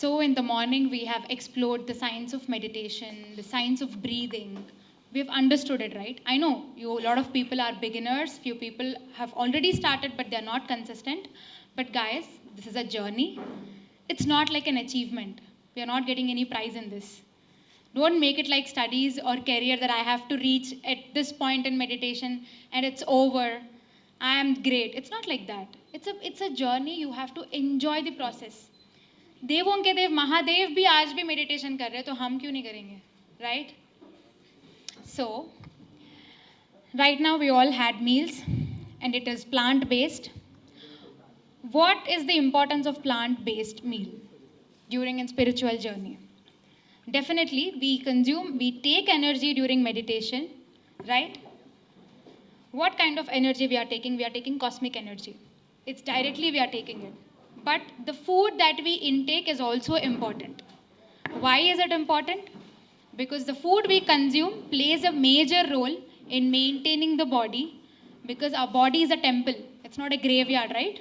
So in the morning, we have explored the science of meditation, the science of breathing. We've understood it, right? I know a lot of people are beginners. Few people have already started, but they're not consistent. But guys, this is a journey. It's not like an achievement. We are not getting any prize in this. Don't make it like studies or career that I have to reach at this point in meditation and it's over. I am great. It's not like that. It's a journey. You have to enjoy the process. देवों के देव महादेव भी आज भी meditation कर रहे हैं तो हम क्यों नहीं करेंगे, right? So right now we all had meals and it is plant based. What is the importance of plant based meal during a spiritual journey? Definitely we take energy during meditation, right? What kind of energy we are taking? We are taking cosmic energy. It's directly we are taking it. But the food that we intake is also important. Why is it important? Because the food we consume plays a major role in maintaining the body, because our body is a temple. It's not a graveyard, right?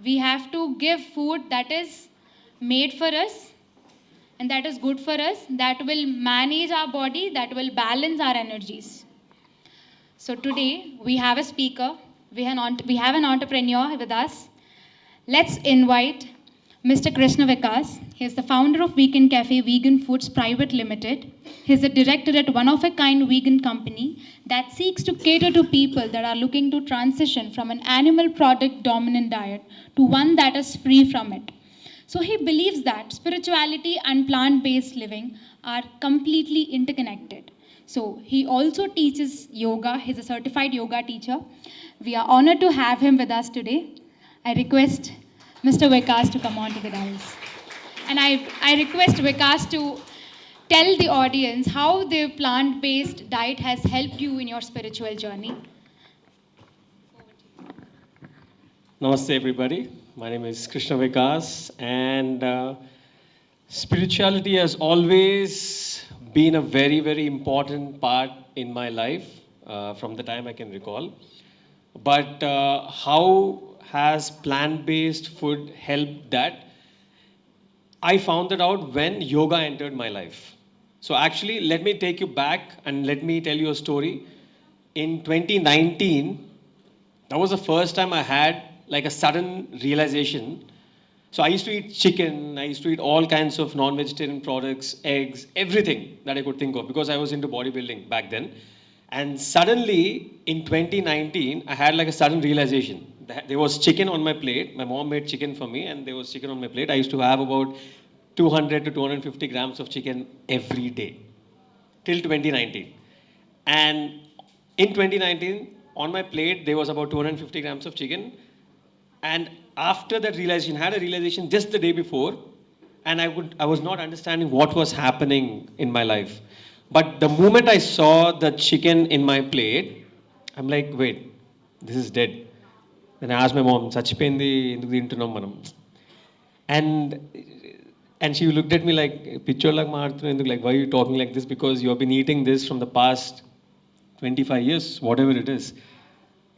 We have to give food that is made for us and that is good for us, that will manage our body, that will balance our energies. So today we have a speaker, we have an entrepreneur with us. Let's invite Mr. Krishna Vikas. He is the founder of Weekend Cafe Vegan Foods Private Limited. He is the director at one-of-a-kind vegan company that seeks to cater to people that are looking to transition from an animal product dominant diet to one that is free from it. So he believes that spirituality and plant-based living are completely interconnected. So he also teaches yoga. He's a certified yoga teacher. We are honored to have him with us today. I request Mr. Vikas to come on to the dais. And I request Vikas to tell the audience how the plant-based diet has helped you in your spiritual journey. Namaste, everybody. My name is Krishna Vikas, and spirituality has always been a very, very important part in my life from the time I can recall. But how has plant-based food helped that? I found that out when yoga entered my life. So actually, let me take you back and let me tell you a story. In 2019, that was the first time I had like a sudden realization. So I used to eat chicken, I used to eat all kinds of non-vegetarian products, eggs, everything that I could think of because I was into bodybuilding back then. And suddenly in 2019, I had like a sudden realization. There was chicken on my plate. My mom made chicken for me and there was chicken on my plate. I used to have about 200 to 250 grams of chicken every day till 2019. And in 2019, on my plate, there was about 250 grams of chicken. And after that realization, I had a realization just the day before, and I was not understanding what was happening in my life. But the moment I saw the chicken in my plate, I'm like, wait, this is dead. Then I asked my mom, "Chachipindi enduku tintunnam manam?" And she looked at me like, "Picture lag maartunna, like, why are you talking like this? Because you have been eating this from the past 25 years, whatever it is."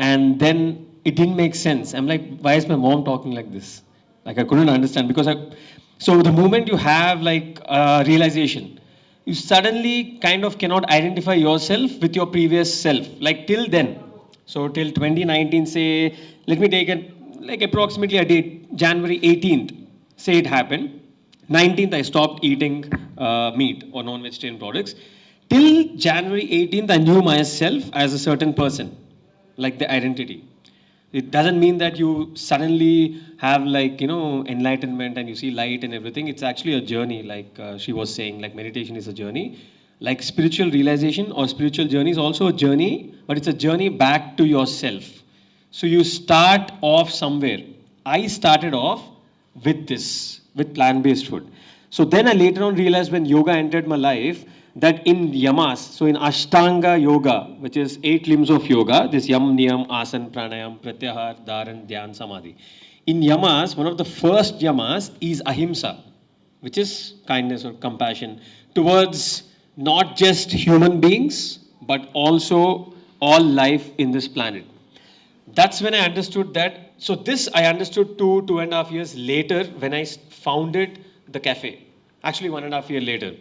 And then it didn't make sense. I'm like, why is my mom talking like this? Like, I couldn't understand because so the moment you have like a realization, you suddenly kind of cannot identify yourself with your previous self. Like till then, so till 2019, say, let me take it like approximately a date, January 18th, say it happened. 19th, I stopped eating meat or non-vegetarian products. Till January 18th, I knew myself as a certain person, like the identity. It doesn't mean that you suddenly have like, enlightenment and you see light and everything. It's actually a journey, like she was saying, like meditation is a journey. Like spiritual realization or spiritual journey is also a journey, but it's a journey back to yourself. So you start off somewhere. I started off with this, with plant-based food. So then I later on realized when yoga entered my life, that in yamas, so in Ashtanga yoga, which is 8 limbs of yoga, this yam, niyam, asan, pranayam, pratyahar, dharan, dhyan, samadhi. In yamas, one of the first yamas is ahimsa, which is kindness or compassion towards not just human beings, but also all life in this planet. That's when I understood that. So this I understood 2.5 years later when I founded the cafe. Actually, 1.5 years later.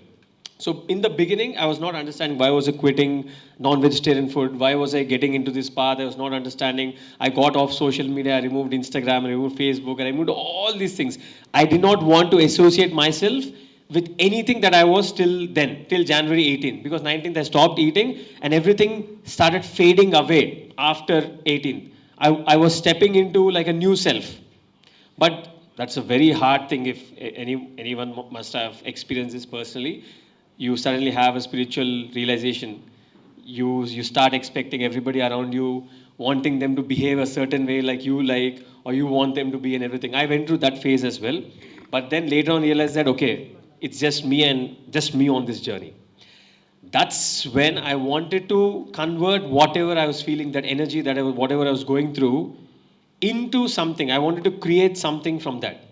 So in the beginning, I was not understanding why was I quitting non-vegetarian food, why was I getting into this path. I was not understanding. I got off social media, I removed Instagram, I removed Facebook, I removed all these things. I did not want to associate myself with anything that I was till then, till January 18th. Because 19th I stopped eating and everything started fading away after 18th. I was stepping into like a new self. But that's a very hard thing if anyone must have experienced this personally. You suddenly have a spiritual realization. You start expecting everybody around you, wanting them to behave a certain way like you like, or you want them to be and everything. I went through that phase as well. But then later on realized that, okay, it's just me and just me on this journey. That's when I wanted to convert whatever I was feeling, that energy, whatever I was going through, into something. I wanted to create something from that.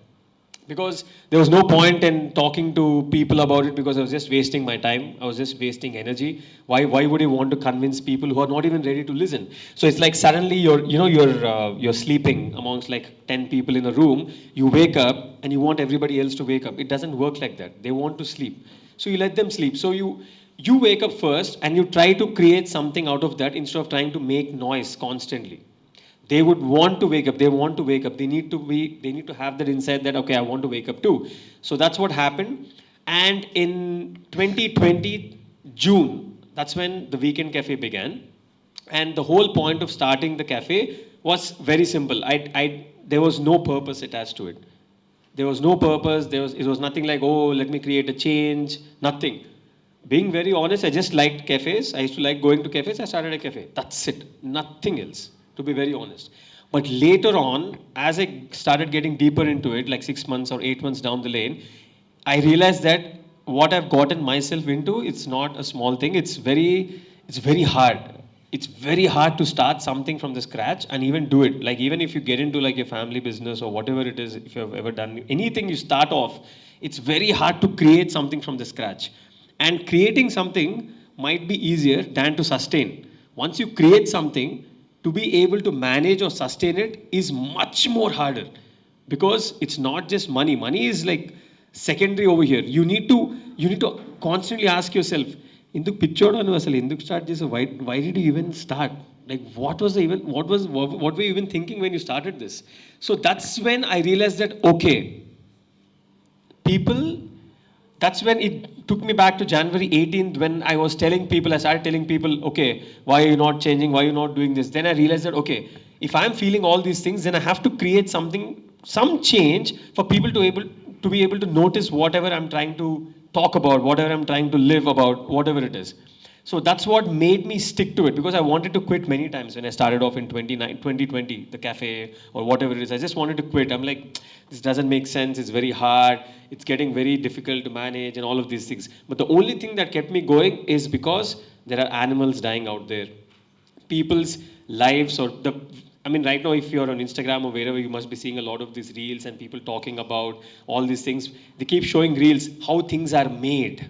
Because there was no point in talking to people about it because I was just wasting my time. I was just wasting energy. Why would you want to convince people who are not even ready to listen? So it's like suddenly you're sleeping amongst like 10 people in a room. You wake up and you want everybody else to wake up. It doesn't work like that. They want to sleep. So you let them sleep. So you wake up first and you try to create something out of that instead of trying to make noise constantly. They would want to wake up. They want to wake up. They need to have that insight that, okay, I want to wake up too. So that's what happened. And in 2020 June, that's when the weekend cafe began. And the whole point of starting the cafe was very simple. There was no purpose attached to it. There was no purpose. It was nothing like, oh, let me create a change. Nothing. Being very honest, I just liked cafes. I used to like going to cafes. I started a cafe. That's it. Nothing else, to be very honest. But later on, as I started getting deeper into it, like 6 months or 8 months down the lane, I realized that what I've gotten myself into, it's not a small thing. It's very hard. It's very hard to start something from the scratch and even do it. Like even if you get into like your family business or whatever it is, if you've ever done anything you start off, it's very hard to create something from the scratch. And creating something might be easier than to sustain. Once you create something, to be able to manage or sustain it is much more harder because it's not just money. Money is like secondary over here. You need to constantly ask yourself, ఎందుకు పిచ్చోడు అని అసలు ఎందుకు start చేసావు why did you even start, like what were you even thinking when you started this? So that's when I realized that, okay, people, that's when it took me back to January 18th when I started telling people, okay, why are you not changing? Why are you not doing this? Then I realized that, okay, if I'm feeling all these things, then I have to create something, some change for people to be able to notice whatever I'm trying to talk about, whatever I'm trying to live about, whatever it is. So that's what made me stick to it because I wanted to quit many times when I started off in 2020, the cafe or whatever it is. I just wanted to quit. I'm like, this doesn't make sense. It's very hard. It's getting very difficult to manage and all of these things. But the only thing that kept me going is because there are animals dying out there. People's lives right now, if you're on Instagram or wherever, you must be seeing a lot of these reels and people talking about all these things. They keep showing reels, how things are made.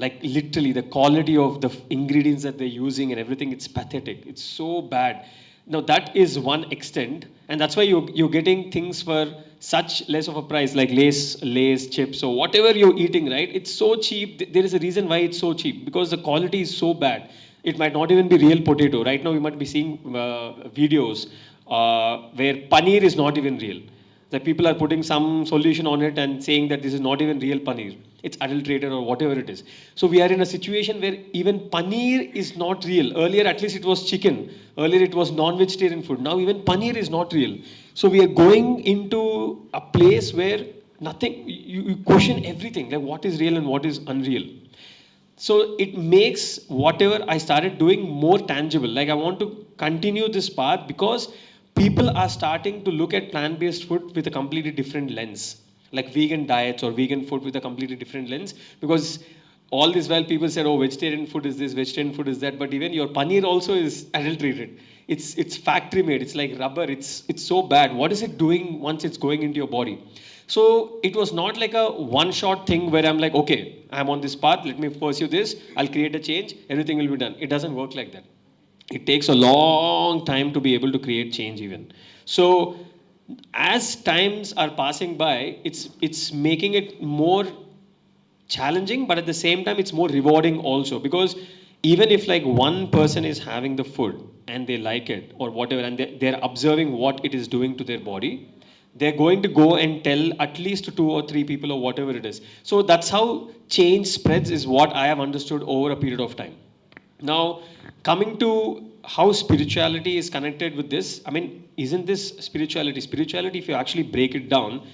Like literally the quality of the ingredients that they're using and everything, it's pathetic. It's so bad. Now that is one extent, and that's why you're getting things for such less of a price, like Lays chips or whatever you're eating, right? It's so cheap. There is a reason why it's so cheap, because the quality is so bad. It might not even be real potato. Right now, you might be seeing videos where paneer is not even real. That people are putting some solution on it and saying that this is not even real paneer. It's adulterated or whatever it is. So we are in a situation where even paneer is not real. Earlier, at least it was chicken. Earlier, it was non-vegetarian food. Now even paneer is not real. So we are going into a place where nothing, you question everything. Like what is real and what is unreal. So it makes whatever I started doing more tangible. Like I want to continue this path because people are starting to look at plant-based food with a completely different lens, like vegan diets or vegan food with a completely different lens. Because all this while people said, oh, vegetarian food is this, vegetarian food is that, but even your paneer also is adulterated. It's factory made. It's like rubber. It's so bad. What is it doing once it's going into your body? So it was not like a one-shot thing where I'm like, okay, I'm on this path. Let me pursue this. I'll create a change. Everything will be done. It doesn't work like that. It takes a long time to be able to create change even. So As times are passing by, it's making it more challenging, but at the same time it's more rewarding also, because even if like one person is having the food and they like it or whatever, and they're observing what it is doing to their body, they're going to go and tell at least two or three people or whatever it is. So that's how change spreads, is what I have understood over a period of time. Now, coming to how spirituality is connected with this, I mean, isn't this spirituality? Spirituality, if you actually break it down,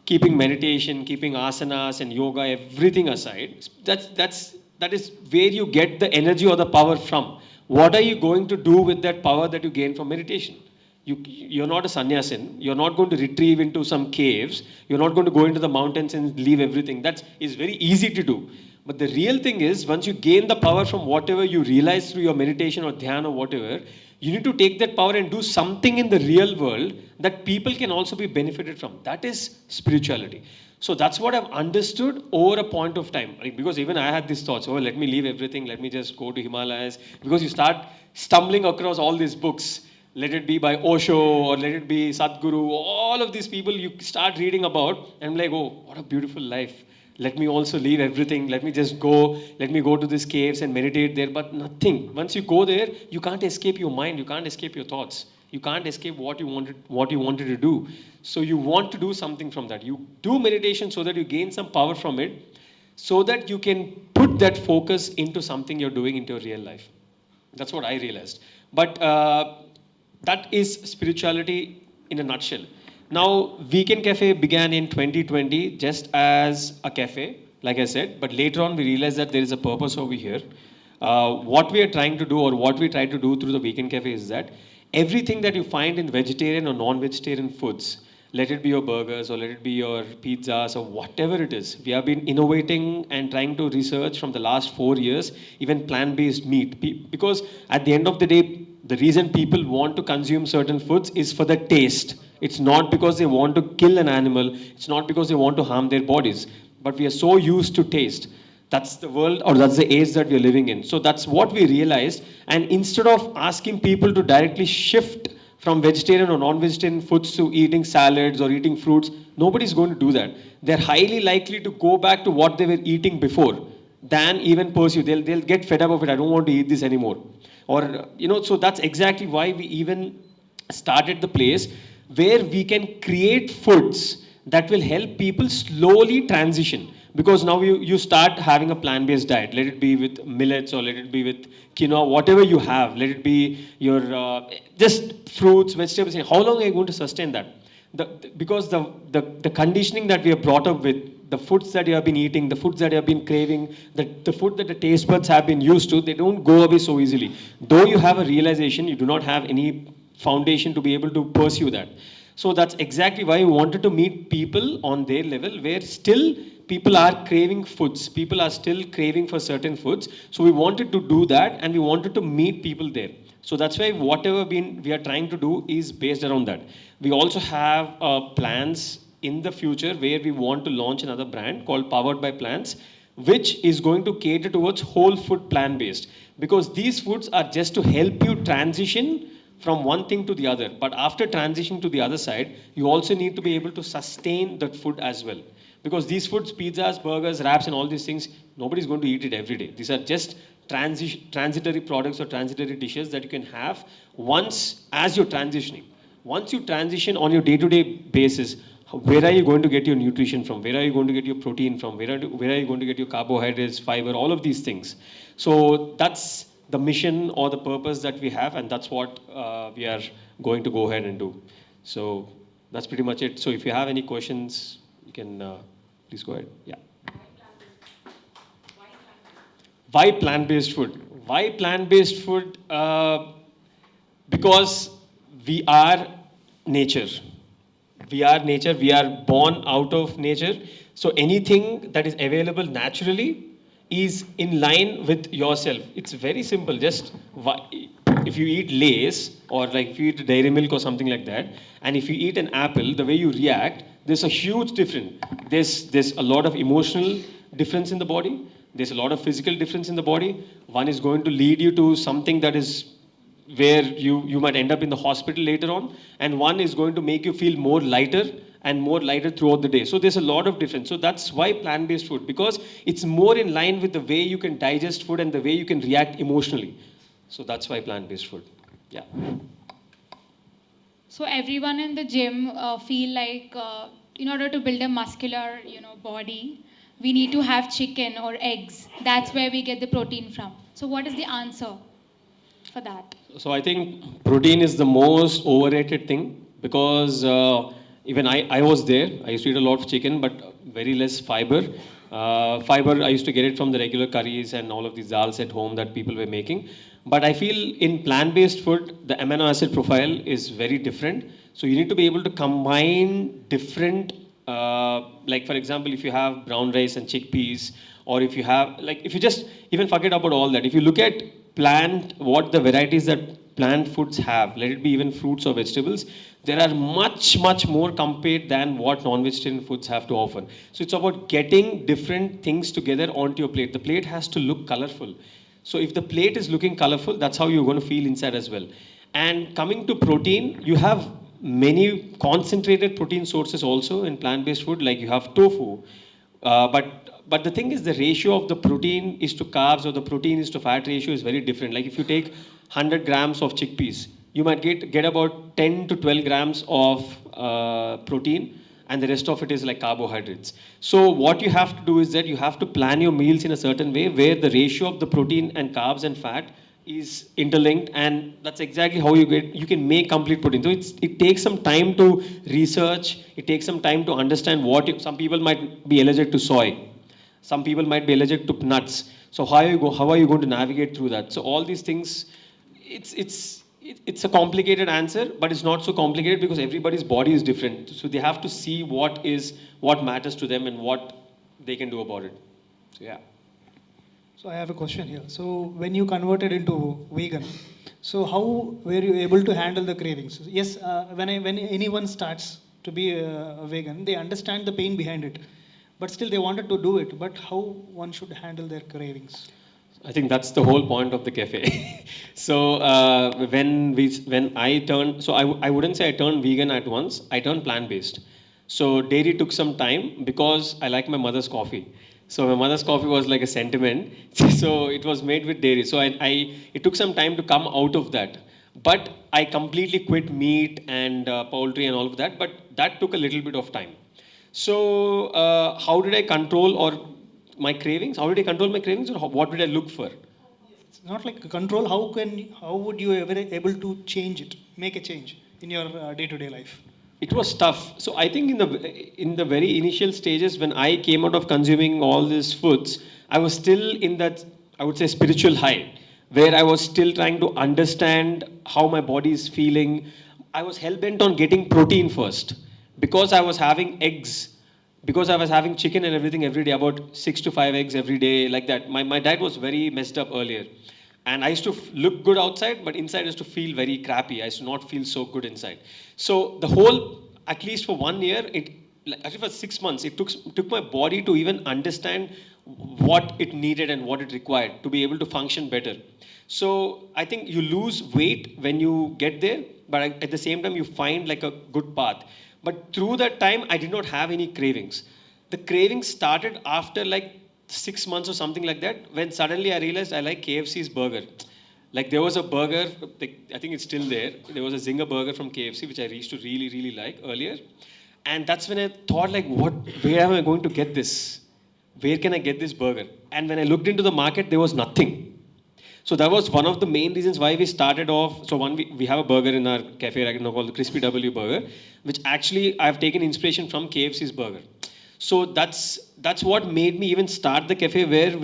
keeping meditation, keeping asanas and yoga, everything aside, that is where you get the energy or the power from. What are you going to do with that power that you gain from meditation? You're not a sannyasin. You're not going to retrieve into some caves. You're not going to go into the mountains and leave everything. That is very easy to do. But the real thing is, once you gain the power from whatever you realize through your meditation or dhyana or whatever, you need to take that power and do something in the real world that people can also be benefited from. That is spirituality. So that's what I've understood over a point of time. Like, because even I had these thoughts, oh, let me leave everything, let me just go to Himalayas. Because you start stumbling across all these books, let it be by Osho or let it be Sadhguru, all of these people you start reading about, and I'm like, oh, what a beautiful life. Let me also leave everything. Let me just go. Let me go to these caves and meditate there. But nothing. Once you go there, you can't escape your mind. You can't escape your thoughts. You can't escape what you wanted to do. So you want to do something from that. You do meditation so that you gain some power from it, so that you can put that focus into something you're doing into your real life. That's what I realized. But that is spirituality in a nutshell. Now, Weekend Cafe began in 2020 just as a cafe, like I said, but later on we realized that there is a purpose over here. What we are trying to do, or what we try to do through the Weekend Cafe, is that everything that you find in vegetarian or non-vegetarian foods, let it be your burgers or let it be your pizzas or whatever it is, we have been innovating and trying to research from the last 4 years, even plant-based meat. Because at the end of the day, the reason people want to consume certain foods is for the taste. It's not because they want to kill an animal. It's not because they want to harm their bodies. But we are so used to taste. That's the world, or that's the age that we are living in. So that's what we realized. And instead of asking people to directly shift from vegetarian or non-vegetarian foods to eating salads or eating fruits, nobody's going to do that. They're highly likely to go back to what they were eating before than even pursue. They'll get fed up of it. I don't want to eat this anymore. Or, so that's exactly why we even started the place where we can create foods that will help people slowly transition. Because now you start having a plant-based diet. Let it be with millets or let it be with quinoa, whatever you have. Let it be your just fruits, vegetables. How long are you going to sustain that? Because the conditioning that we are brought up with, the foods that you have been eating, the foods that you have been craving, the food that the taste buds have been used to, they don't go away so easily. Though you have a realization, you do not have any foundation to be able to pursue that. So that's exactly why we wanted to meet people on their level, where still people are craving foods. People are still craving for certain foods. So we wanted to do that, and we wanted to meet people there. So that's why whatever we are trying to do is based around that. We also have plans in the future where we want to launch another brand called Powered by Plants, which is going to cater towards whole food plant-based. Because these foods are just to help you transition from one thing to the other. But after transitioning to the other side, you also need to be able to sustain that food as well. Because these foods, pizzas, burgers, wraps, and all these things, nobody's going to eat it every day. These are just transitory products or transitory dishes that you can have once as you're transitioning. Once you transition on your day-to-day basis, where are you going to get your nutrition from? Where are you going to get your protein from? Where are you going to get your carbohydrates, fiber, all of these things? So that's the mission or the purpose that we have, and that's what we are going to go ahead and do. So that's pretty much it. So if you have any questions, you can please go ahead. Yeah. Why plant-based food? Why plant-based food? Because we are nature. We are nature. We are born out of nature. So anything that is available naturally is in line with yourself. It's very simple. Just if you eat Lay's, or like if you eat dairy milk or something like that, and if you eat an apple, the way you react, there's a huge difference. There's a lot of emotional difference in the body. There's a lot of physical difference in the body. One is going to lead you to something that is where you might end up in the hospital later on, and one is going to make you feel more lighter and more lighter throughout the day. So there's a lot of difference. So that's why plant-based food, because it's more in line with the way you can digest food and the way you can react emotionally. So that's why plant-based food. Yeah. So everyone in the gym feel like in order to build a muscular, body, we need to have chicken or eggs. That's where we get the protein from. So what is the answer for that? So I think protein is the most overrated thing, because even I was there. I used to eat a lot of chicken, but very less fiber. Fiber, I used to get it from the regular curries and all of these dals at home that people were making. But I feel in plant-based food, the amino acid profile is very different. So you need to be able to combine different, like for example, if you have brown rice and chickpeas, or if you have, like, if you just even forget about all that, if you look at what the varieties that plant foods have, let it be even fruits or vegetables, there are much more compared than what non-vegetarian foods have to offer. So it's about getting different things together onto your plate. The plate has to look colorful. So if the plate is looking colorful, that's how you're going to feel inside as well. And coming to protein, you have many concentrated protein sources also in plant-based food, like you have tofu. But the thing is, the ratio of the protein is to carbs or the protein is to fat ratio is very different. Like if you take 100 grams of chickpeas, you might get about 10 to 12 grams of protein, and the rest of it is like carbohydrates. So what you have to do is that you have to plan your meals in a certain way where the ratio of the protein and carbs and fat is interlinked, and that's exactly how you can make complete protein. So it takes some time to research, it takes some time to understand some people might be allergic to soy, some people might be allergic to nuts. So how are you going to navigate through that? So all these things, it's a complicated answer, but it's not so complicated because everybody's body is different. So they have to see what matters to them and what they can do about it. So yeah. So I have a question here. So when you converted into vegan, so how were you able to handle the cravings? Yes, when anyone starts to be a vegan, they understand the pain behind it, but still they wanted to do it. But how one should handle their cravings? I think that's the whole point of the cafe. So when I turned, so I wouldn't say I turned vegan at once. I turned plant-based. So dairy took some time because I like my mother's coffee. So my mother's coffee was like a sentiment. So it was made with dairy. So it took some time to come out of that. But I completely quit meat and poultry and all of that. But that took a little bit of time. So how did I control or my cravings? How did I control my cravings, or what did I look for? It's not like control. How would you ever able to change it, make a change in your day-to-day life? It was tough. So I think in the very initial stages when I came out of consuming all these foods, I was still in that, I would say, spiritual high, where I was still trying to understand how my body is feeling. I was hell bent on getting protein first because I was having eggs, because I was having chicken and everything every day, about 6 to 5 eggs every day, like that. My diet was very messed up earlier. And I used to look good outside, but inside I used to feel very crappy. I used to not feel so good inside. So the whole, at least for 1 year, actually for 6 months, it took my body to even understand what it needed and what it required to be able to function better. So I think you lose weight when you get there, but at the same time you find like a good path. But through that time, I did not have any cravings. The cravings started after like 6 months or something like that, when suddenly I realized I like KFC's burger. Like there was a burger, I think it's still there. There was a Zinger burger from KFC, which I used to really like earlier. And that's when I thought like, where am I going to get this? Where can I get this burger? And when I looked into the market, there was nothing. So that was one of the main reasons why we started off. So we have a burger in our cafe right now called the Crispy W Burger, which actually I've taken inspiration from KFC's burger. So that's what made me even start the cafe, where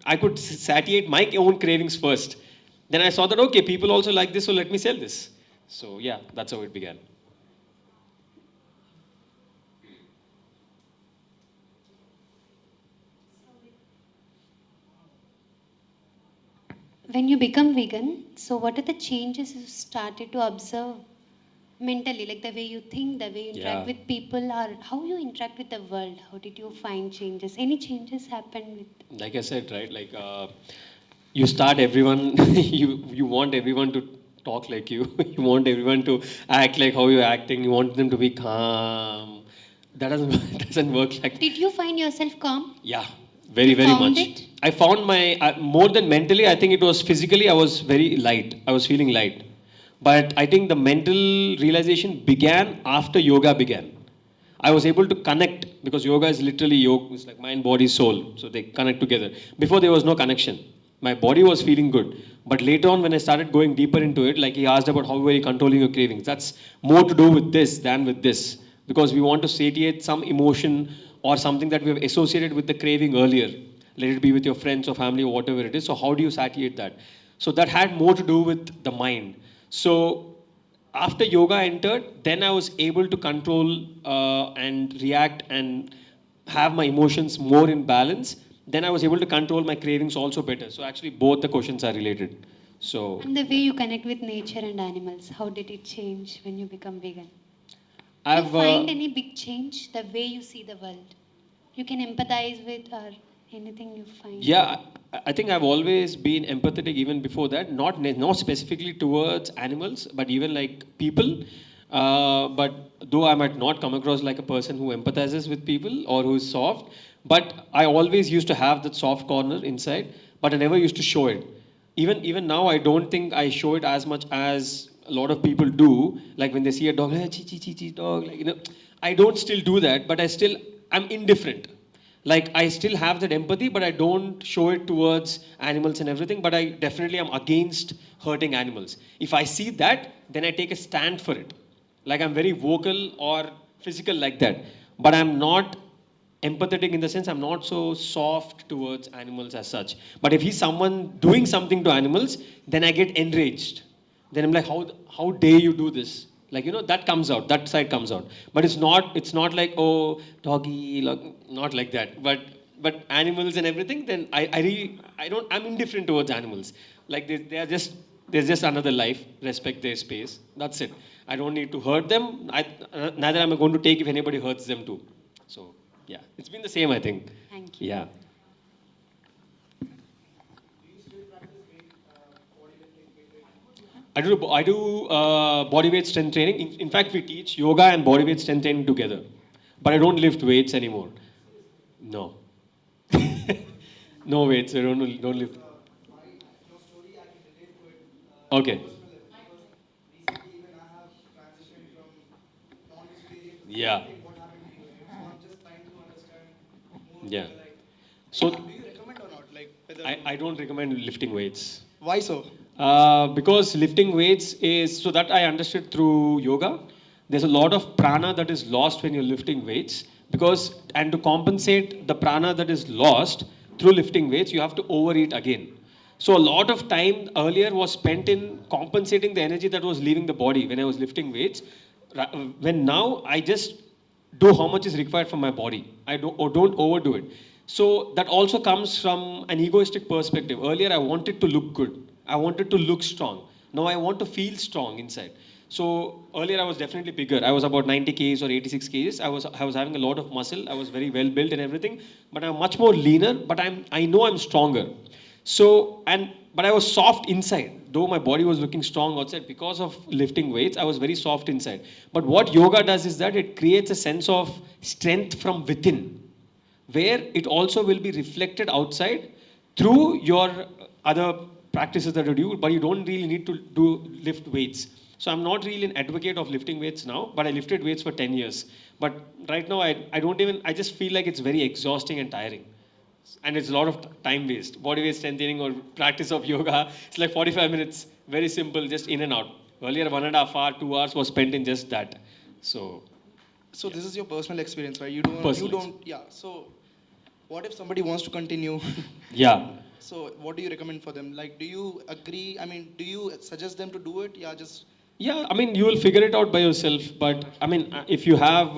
I could satiate my own cravings first. Then I saw that okay, people also like this, so let me sell this. So yeah, that's how it began. When you become vegan, so what are the changes you started to observe mentally, like the way you think, the way you interact Yeah. with people, or how you interact with the world? How did you find changes? Any changes happened with? Like I said, right? Like you start everyone, you want everyone to talk like you. You want everyone to act like how you're acting. You want them to be calm. That doesn't doesn't work like that. Did you find yourself calm? Yeah, very, You very found much. it? I found my, more than mentally, I think it was physically, I was very light. I was feeling light. But I think the mental realization began after yoga began. I was able to connect because yoga is literally yoga, it's like mind, body, soul. So they connect together. Before there was no connection. My body was feeling good. But later on, when I started going deeper into it, like he asked about how were you controlling your cravings, that's more to do with this than with this. Because we want to satiate some emotion or something that we have associated with the craving earlier. Let it be with your friends or family or whatever it is. So, how do you satiate that? So, that had more to do with the mind. So, after yoga entered, then I was able to control and react and have my emotions more in balance. Then I was able to control my cravings also better. So actually, both the questions are related. So And the way you connect with nature and animals, how did it change when you become vegan? Do you I've find any big change the way you see the world? You can empathize with or anything you find? yeah, I think I've always been empathetic even before that. Not specifically towards animals, but even like people. But though I might not come across like a person who empathizes with people or who is soft, but I always used to have that soft corner inside, but I never used to show it. Even now, I don't think I show it as much as a lot of people do. Like when they see a dog, hey, chi chi chi chi dog, like I don't still do that, but I'm indifferent. Like I still have that empathy, but I don't show it towards animals and everything. But I definitely am against hurting animals. If I see that, then I take a stand for it. Like I'm very vocal or physical like that. But I'm not empathetic in the sense I'm not so soft towards animals as such. But if he's someone doing something to animals, then I get enraged. Then I'm like, how dare you do this? Like that comes out, that side comes out. But it's not like oh doggy, like, not like that. But animals and everything, then I really I'm indifferent towards animals. Like they are just there's just another life. Respect their space. That's it. I don't need to hurt them. Neither am I going to take if anybody hurts them too. So yeah, it's been the same, I think. Thank you. Yeah. I do body weight strength training. In fact, we teach yoga and body weight strength training together. But I don't lift weights anymore. No. No weights. I don't lift. Okay. Yeah. Yeah. So Do you recommend or not? Like whether I don't recommend lifting weights. why so? Because lifting weights is, so that I understood through yoga, there's a lot of prana that is lost when you're lifting weights. And to compensate the prana that is lost through lifting weights, you have to overeat again. So a lot of time earlier was spent in compensating the energy that was leaving the body when I was lifting weights. When now I just do how much is required from my body. I don't overdo it. So that also comes from an egoistic perspective. Earlier, I wanted to look good. I wanted to look strong. Now I want to feel strong inside. So earlier I was definitely bigger. I was about 90 kgs or 86 kgs. I was having a lot of muscle. I was very well built and everything. But I'm much more leaner. But I know I'm stronger. But I was soft inside. Though my body was looking strong outside because of lifting weights, I was very soft inside. But what yoga does is that it creates a sense of strength from within, where it also will be reflected outside through your other practices that you do, but you don't really need to lift weights. So I'm not really an advocate of lifting weights now, but I lifted weights for 10 years. But right now I just feel like it's very exhausting and tiring. And it's a lot of time waste. Body weight strengthening or practice of yoga, it's like 45 minutes, very simple, just in and out. Earlier 1.5 hours, 2 hours was spent in just that. So So this is your personal experience, right? Personal Yeah. So what if somebody wants to continue? yeah. So what do you recommend for them? Like, do you agree? I mean, do you suggest them to do it? Yeah, just Yeah, I mean, you will figure it out by yourself. But I mean, if you have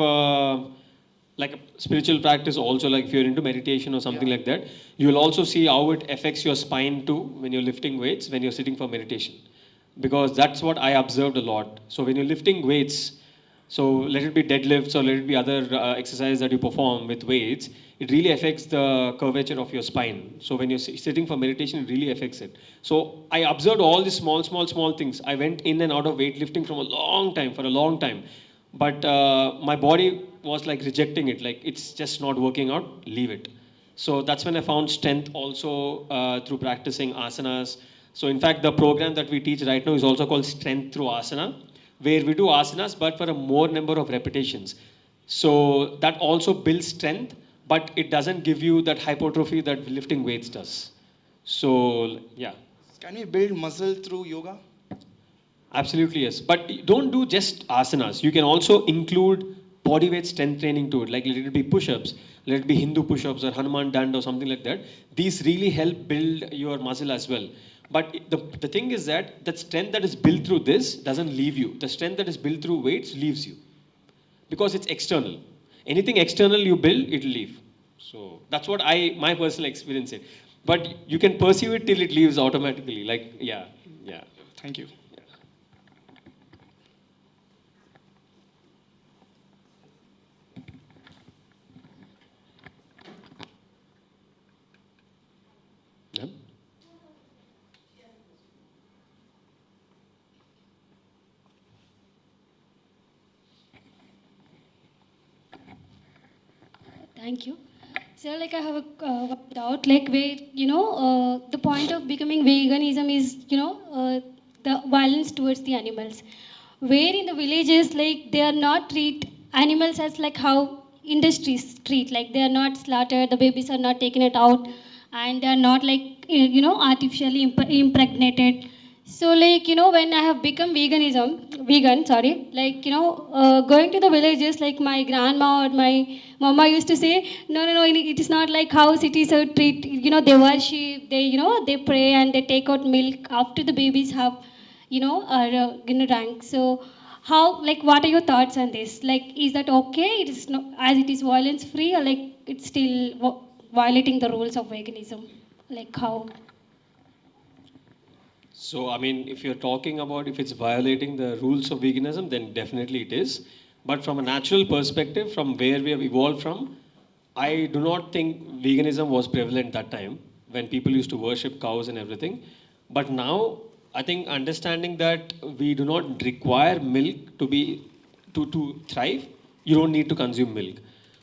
like a spiritual practice, also like if you're into meditation or something Yeah. like that, you will also see how it affects your spine too when you're lifting weights, when you're sitting for meditation. Because that's what I observed a lot. So when you're lifting weights, So let it be deadlifts or let it be other exercises that you perform with weights, it really affects the curvature of your spine. So when you're sitting for meditation, it really affects it. So I observed all these small things. I went in and out of weightlifting for a long time. But my body was like rejecting it, like it's just not working out, leave it. So that's when I found strength also through practicing asanas. So in fact, the program that we teach right now is also called Strength Through Asana, where we do asanas but for a more number of repetitions. So that also builds strength, but it doesn't give you that hypertrophy that lifting weights does. So yeah, Can we build muscle through yoga? absolutely yes. But don't do just asanas. You can also include body weight strength training to it. Like let it be push-ups, let it be Hindu push-ups or Hanuman Dand or something like that. These really help build your muscle as well. But the thing is that the strength that is built through this doesn't leave you. The strength that is built through weights leaves you. Because it's external. Anything external you build, it'll leave. So that's what my personal experience is. But you can pursue it till it leaves automatically. Like, yeah. Thank you. Yeah. Thank you. So, like, I have a doubt, like, where, the point of becoming veganism is, the violence towards the animals. Where in the villages, like, they are not treat animals as, like, how industries treat, like, they are not slaughtered, the babies are not taken it out, and they are not, like, artificially impregnated. So, like, when I have become vegan, sorry, like, going to the villages, like my grandma or my mama used to say, no, it is not like how cities are treat, they worship, they pray and they take out milk after the babies have, are, drank. So, how, like, what are your thoughts on this? Like, is that okay? It is not, as it is violence free, or like, it's still violating the rules of veganism? Like, how? So, I mean, if you're talking about if it's violating the rules of veganism, then definitely it is. But from a natural perspective, from where we have evolved from, I do not think veganism was prevalent that time when people used to worship cows and everything. But now, I think understanding that we do not require milk to thrive, you don't need to consume milk.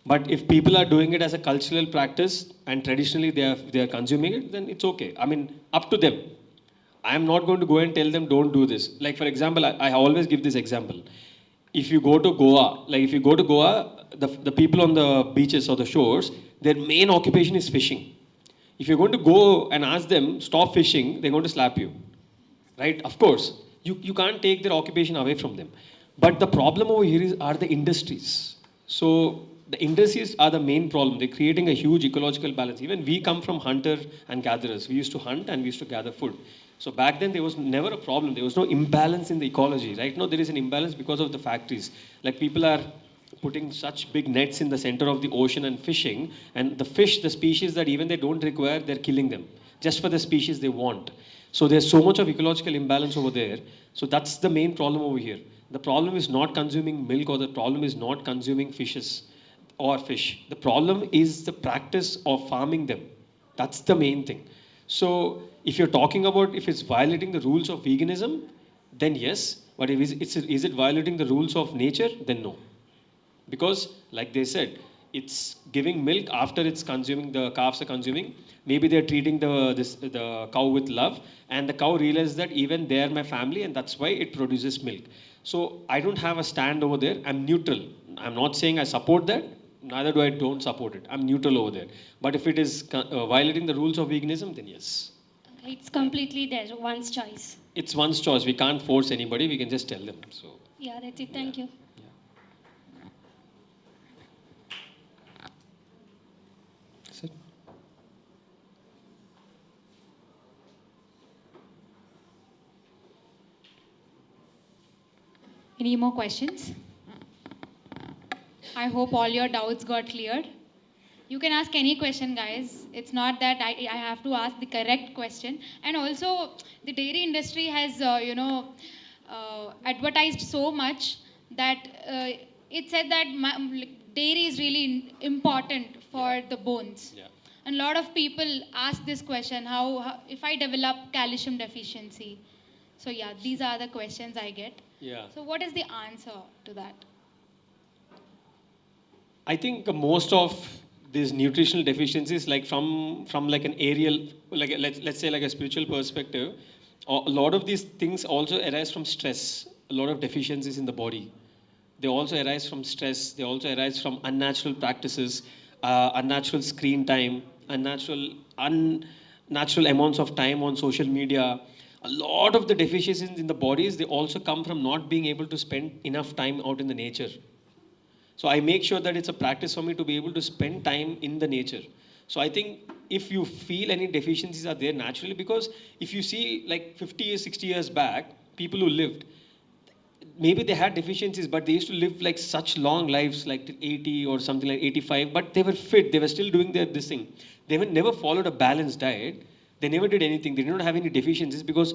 But if people are doing it as a cultural practice and traditionally they are consuming it, then it's okay. I mean, up to them. I'm not going to go and tell them don't do this. Like for example, I always give this example. If you go to Goa, the people on the beaches or the shores, their main occupation is fishing. If you're going to go and ask them stop fishing, they're going to slap you, right? Of course, you can't take their occupation away from them. But the problem over here are the industries. So the industries are the main problem. They're creating a huge ecological balance. Even we come from hunter and gatherers. We used to hunt and we used to gather food. So back then there was never a problem. There was no imbalance in the ecology. Right now there is an imbalance because of the factories. Like people are putting such big nets in the center of the ocean and fishing, and the fish, the species that even they don't require, they're killing them just for the species they want. So there's so much of ecological imbalance over there. So that's the main problem over here. The problem is not consuming milk, or the problem is not consuming fishes or fish. The problem is the practice of farming them. That's the main thing. So if you're talking about if it's violating the rules of veganism, then yes. But if is it violating the rules of nature? Then no. Because like they said, it's giving milk after it's consuming, the calves are consuming. Maybe they're treating the cow with love, and the cow realizes that even they're my family, and that's why it produces milk. So I don't have a stand over there. I'm neutral. I'm not saying I support that, neither do I don't support it. I'm neutral over there. But if it is violating the rules of veganism, then yes. It's completely their one's choice. It's one's choice. We can't force anybody. We can just tell them. So Yeah, that's it. Thank you. that's it. Any more questions? I hope all your doubts got cleared. You can ask any question, guys. It's not that I have to ask the correct question. And also, the dairy industry has, advertised so much that it said that like, dairy is really important for the bones. Yeah. And a lot of people ask this question, how if I develop calcium deficiency? So yeah, these are the questions I get. Yeah. So what is the answer to that? I think most of these nutritional deficiencies, like from like an aerial, like let's say like a spiritual perspective, a lot of these things also arise from stress. A lot of deficiencies in the body. They also arise from stress. They also arise from unnatural practices, unnatural screen time, unnatural amounts of time on social media. A lot of the deficiencies in the bodies, they also come from not being able to spend enough time out in the nature. So I make sure that it's a practice for me to be able to spend time in the nature. So I think if you feel any deficiencies are there naturally, because if you see like 50 years, 60 years back, people who lived, maybe they had deficiencies, but they used to live like such long lives, like till 80 or something like 85, but they were fit. They were still doing this thing. They never followed a balanced diet. They never did anything. They did not have any deficiencies because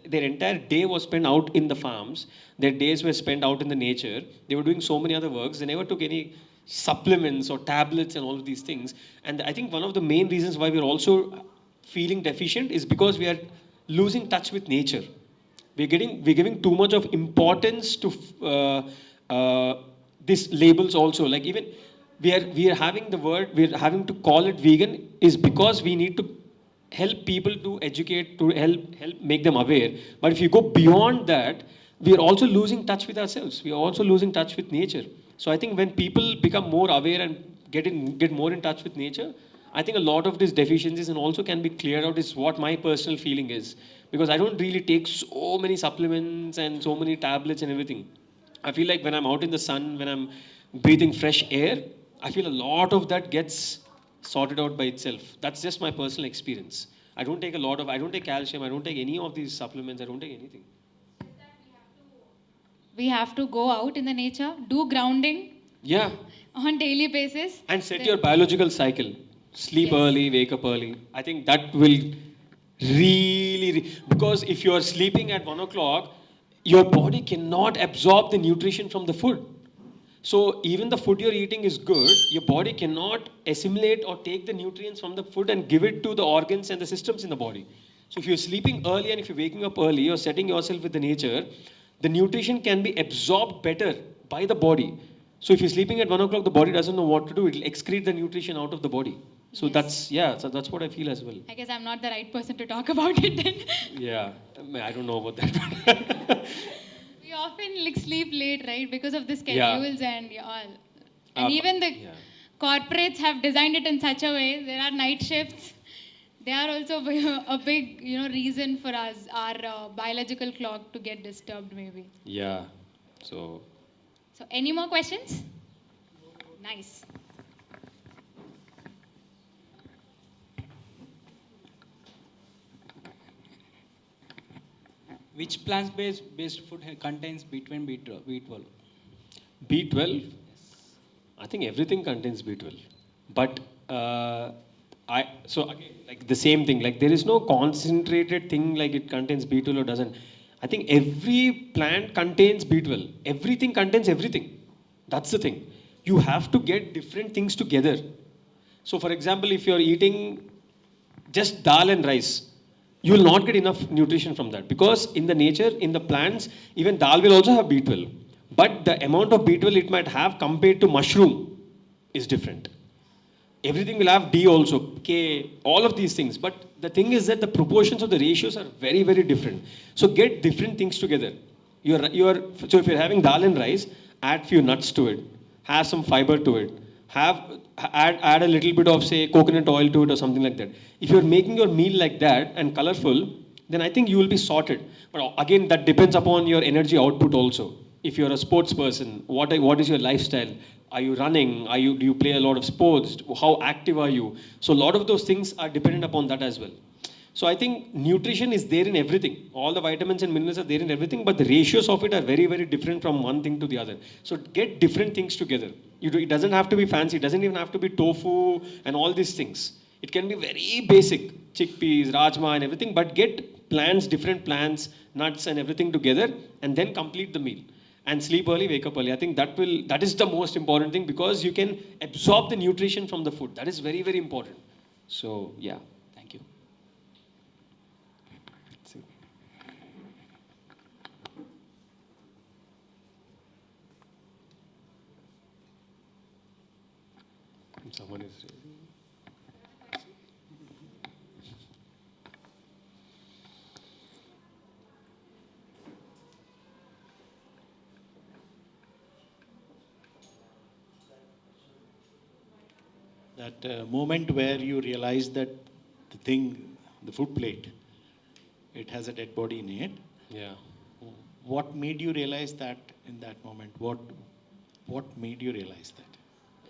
their entire day was spent out in the farms. Their days were spent out in the nature. They were doing so many other works. They never took any supplements or tablets and all of these things. And I think one of the main reasons why we're also feeling deficient is because we are losing touch with nature. We're giving too much of importance to these labels also. Like even we are having the word, we're having to call it vegan is because we need to help people to educate, to help make them aware. But if you go beyond that, we are also losing touch with ourselves. We are also losing touch with nature. So I think when people become more aware and get more in touch with nature, I think a lot of these deficiencies and also can be cleared out is what my personal feeling is. Because I don't really take so many supplements and so many tablets and everything. I feel like when I'm out in the sun, when I'm breathing fresh air, I feel a lot of that gets sorted out by itself. That's just my personal experience. I don't take calcium, I don't take any of these supplements, I don't take anything. We have to go out in the nature, do grounding Yeah. on daily basis. And set Then- your biological cycle. Sleep Yes. early, wake up early. I think that will because if you are sleeping at 1 o'clock, your body cannot absorb the nutrition from the food. So even the food you're eating is good, your body cannot assimilate or take the nutrients from the food and give it to the organs and the systems in the body. So if you're sleeping early and if you're waking up early, you're setting yourself with the nature, the nutrition can be absorbed better by the body. So if you're sleeping at 1 o'clock, the body doesn't know what to do. It'll excrete the nutrition out of the body. So Yes. that's what I feel as well. I guess I'm not the right person to talk about it then. Yeah, I don't know about that. We often like sleep late, right? Because of the Yeah. schedules and all. And even the yeah. corporates have designed it in such a way. There are night shifts. They are also a big, reason for us, our biological clock to get disturbed, maybe. Yeah. So So, any more questions? Nice. Which plant-based food contains B12, B12? B12, I think everything contains B12. But so again, like the same thing, like there is no concentrated thing like it contains B12 or doesn't. I think every plant contains B12. Everything contains everything. That's the thing. You have to get different things together. So for example, if you're eating just dal and rice, you will not get enough nutrition from that because in the nature, in the plants, even dal will also have B12. But the amount of B12 it might have compared to mushroom is different. Everything will have D also, K, all of these things. But the thing is that the proportions of the ratios are very, very different. So get different things together. So if you're having dal and rice, add few nuts to it, have some fiber to it, add a little bit of say coconut oil to it or something like that. If you're making your meal like that and colorful, then I think you will be sorted. But again, that depends upon your energy output also. If you're a sports person, what is your lifestyle? Are you running? Do you play a lot of sports? How active are you? So a lot of those things are dependent upon that as well. So I think nutrition is there in everything. All the vitamins and minerals are there in everything, but the ratios of it are very, very different from one thing to the other. So get different things together. It doesn't have to be fancy. It doesn't even have to be tofu and all these things. It can be very basic, chickpeas, rajma and everything, but get different plants, nuts and everything together and then complete the meal. and sleep early, wake up early. I think that is the most important thing, because you can absorb the nutrition from the food. That is very, very important. So yeah, thank you. Someone is raising. That moment where you realize that the thing, the food plate, it has a dead body in it. Yeah. What made you realize that in that moment? What made you realize that?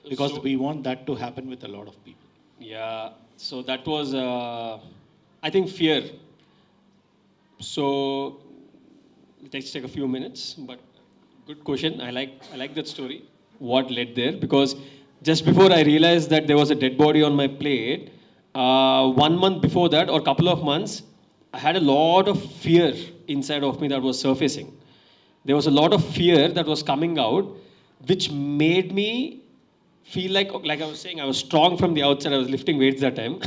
Because So- we want that to happen with a lot of people. Yeah, so that was, I think, fear. So let's take a few minutes, but good question. I like that story. What led there? Because just before I realized that there was a dead body on my plate, 1 month before that, or couple of months, I had a lot of fear inside of me that was surfacing. There was a lot of fear that was coming out, which made me feel like I was saying, I was strong from the outside. I was lifting weights that time,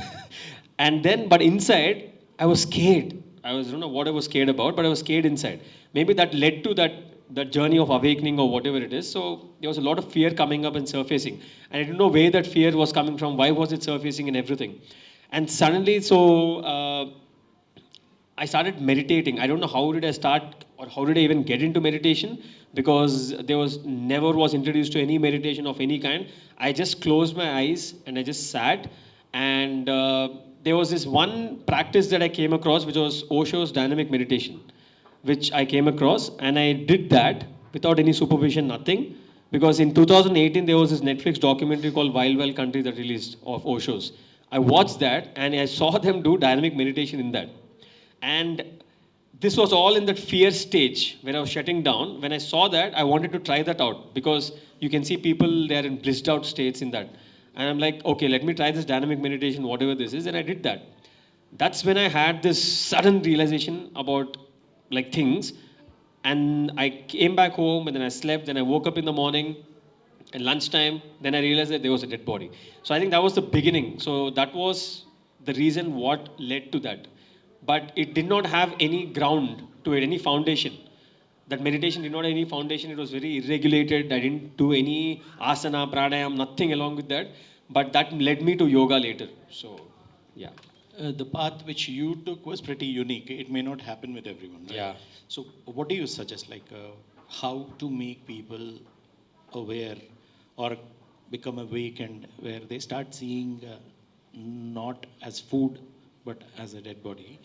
and then, but inside, I was scared. I don't know what I was scared about, but I was scared inside. Maybe that led to that journey of awakening or whatever it is. So there was a lot of fear coming up and surfacing, and I didn't know where that fear was coming from. Why was it surfacing and everything? And suddenly, I started meditating. I don't know how did I start or how did I even get into meditation, because there was never was introduced to any meditation of any kind. I just closed my eyes and I just sat, and there was this one practice that I came across, which was Osho's dynamic meditation, which I came across, and I did that without any supervision, nothing. Because in 2018 there was this Netflix documentary called Wild Wild Country that released of Osho's. I watched that and I saw them do dynamic meditation in that. And this was all in that fear stage when I was shutting down. When I saw that, I wanted to try that out, because you can see people, they're in blissed out states in that. And I'm like, okay, let me try this dynamic meditation, whatever this is. And I did that. That's when I had this sudden realization about like things. And I came back home and then I slept. Then I woke up in the morning and lunchtime. Then I realized that there was a dead body. So I think that was the beginning. So that was the reason what led to that. But it did not have any ground to it, any foundation. That meditation did not have any foundation. It was very irregulated. I didn't do any asana, pranayam, nothing along with that. But that led me to yoga later. So, yeah. The path which you took was pretty unique. It may not happen with everyone, right? Yeah. So, what do you suggest? How to make people aware or become awakened, where they start seeing not as food but as a dead body?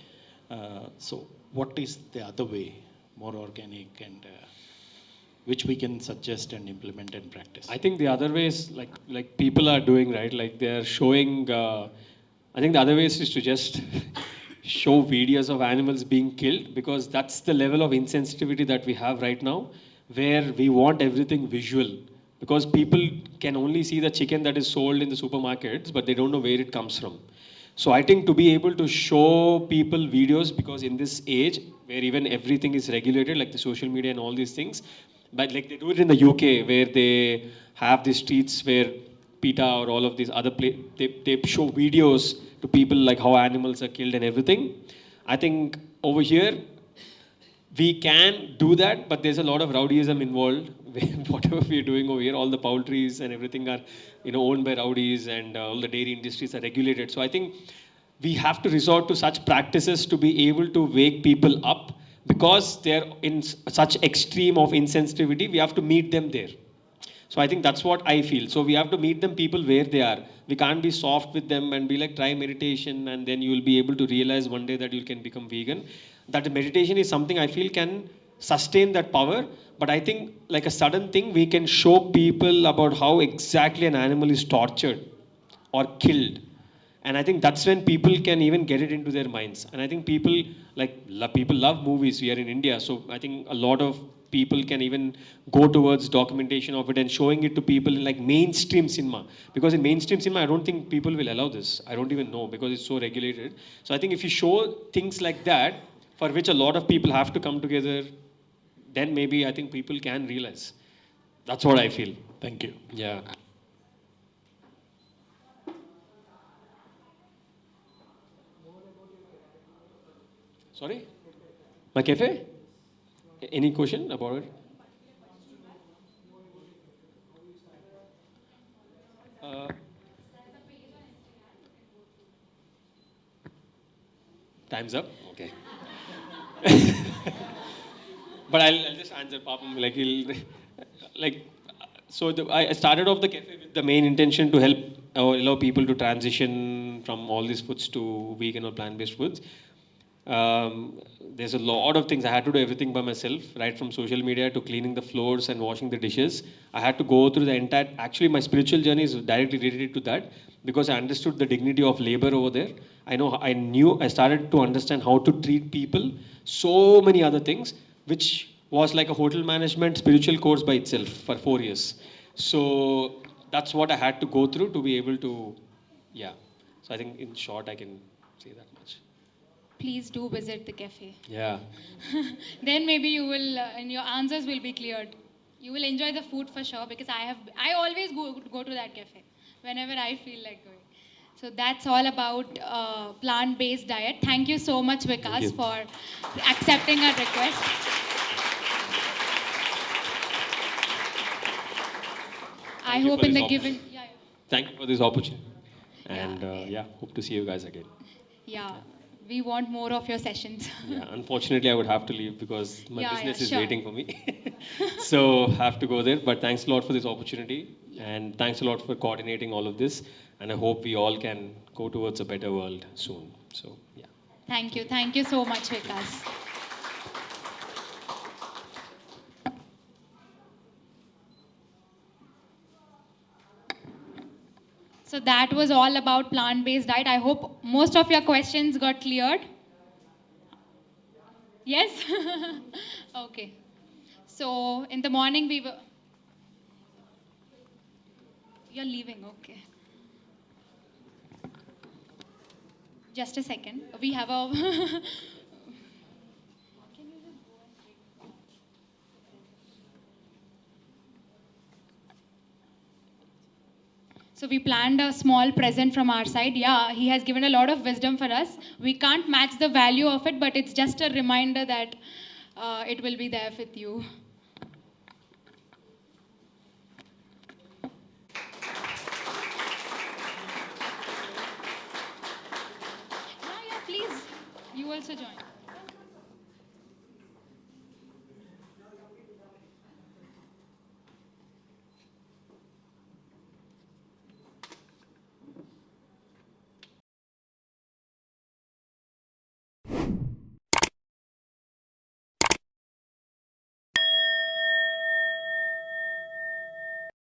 So, what is the other way, more organic, and which we can suggest and implement and practice? I think the other ways, like people are doing, right? Like they're showing. I think the other ways is to just show videos of animals being killed, because that's the level of insensitivity that we have right now, where we want everything visual. Because people can only see the chicken that is sold in the supermarkets, but they don't know where it comes from. So I think to be able to show people videos, because in this age where even everything is regulated, like the social media and all these things, but like they do it in the UK, where they have these streets where PETA or all of these other they show videos to people like how animals are killed and everything. I think over here we can do that, but there's a lot of rowdyism involved. Whatever we're doing over here, all the poultries and everything are, owned by rowdies, and all the dairy industries are regulated. So I think we have to resort to such practices to be able to wake people up, because they're in such extreme of insensitivity. We have to meet them there. So I think that's what I feel. So we have to meet them people where they are. We can't be soft with them and be like, try meditation, and then you will be able to realize one day that you can become vegan. That meditation is something I feel can sustain that power. But I think like a sudden thing, we can show people about how exactly an animal is tortured or killed. And I think that's when people can even get it into their minds. And I think people people love movies. We are in India, so I think a lot of people can even go towards documentation of it and showing it to people in like mainstream cinema. Because in mainstream cinema, I don't think people will allow this. I don't even know, because it's so regulated. So I think if you show things like that, for which a lot of people have to come together, then maybe I think people can realize. That's what I feel. Thank you. Yeah. Sorry? My cafe? Any question about it? Uh, Time's up? Okay. But I'll just answer Papam like like so I started off the cafe with the main intention to help or allow people to transition from all these foods to vegan or plant-based foods. There's a lot of things. I had to do everything by myself, right from social media to cleaning the floors and washing the dishes. I had to go through the entire. Actually, my spiritual journey is directly related to that because I understood the dignity of labor over there. I started to understand how to treat people, so many other things, which was like a hotel management spiritual course by itself for 4 years. So that's what I had to go through to be able to, yeah. So I think in short, I can say that much. Please do visit the cafe. Yeah. Then maybe you will, and your answers will be cleared. You will enjoy the food for sure because I always go to that cafe whenever I feel like going. So that's all about plant-based diet. Thank you so much, Vikas, you. for accepting our request. I Thank you hope for in this the op- given, Thank you for this opportunity. And Yeah. hope to see you guys again. yeah, we want more of your sessions. Yeah, unfortunately, I would have to leave because my Yeah, business is sure. waiting for me. So have to go there. But thanks a lot for this opportunity, and thanks a lot for coordinating all of this. And I hope we all can go towards a better world soon. So yeah. Thank you so much, Vikas. So that was all about plant-based diet. I hope most of your questions got cleared. Yes? Okay. So in the morning we were. You're leaving, okay. Just a second. We have a. So we planned a small present from our side. Yeah, he has given a lot of wisdom for us. We can't match the value of it, but it's just a reminder that it will be there with you. Yeah, please. You also join.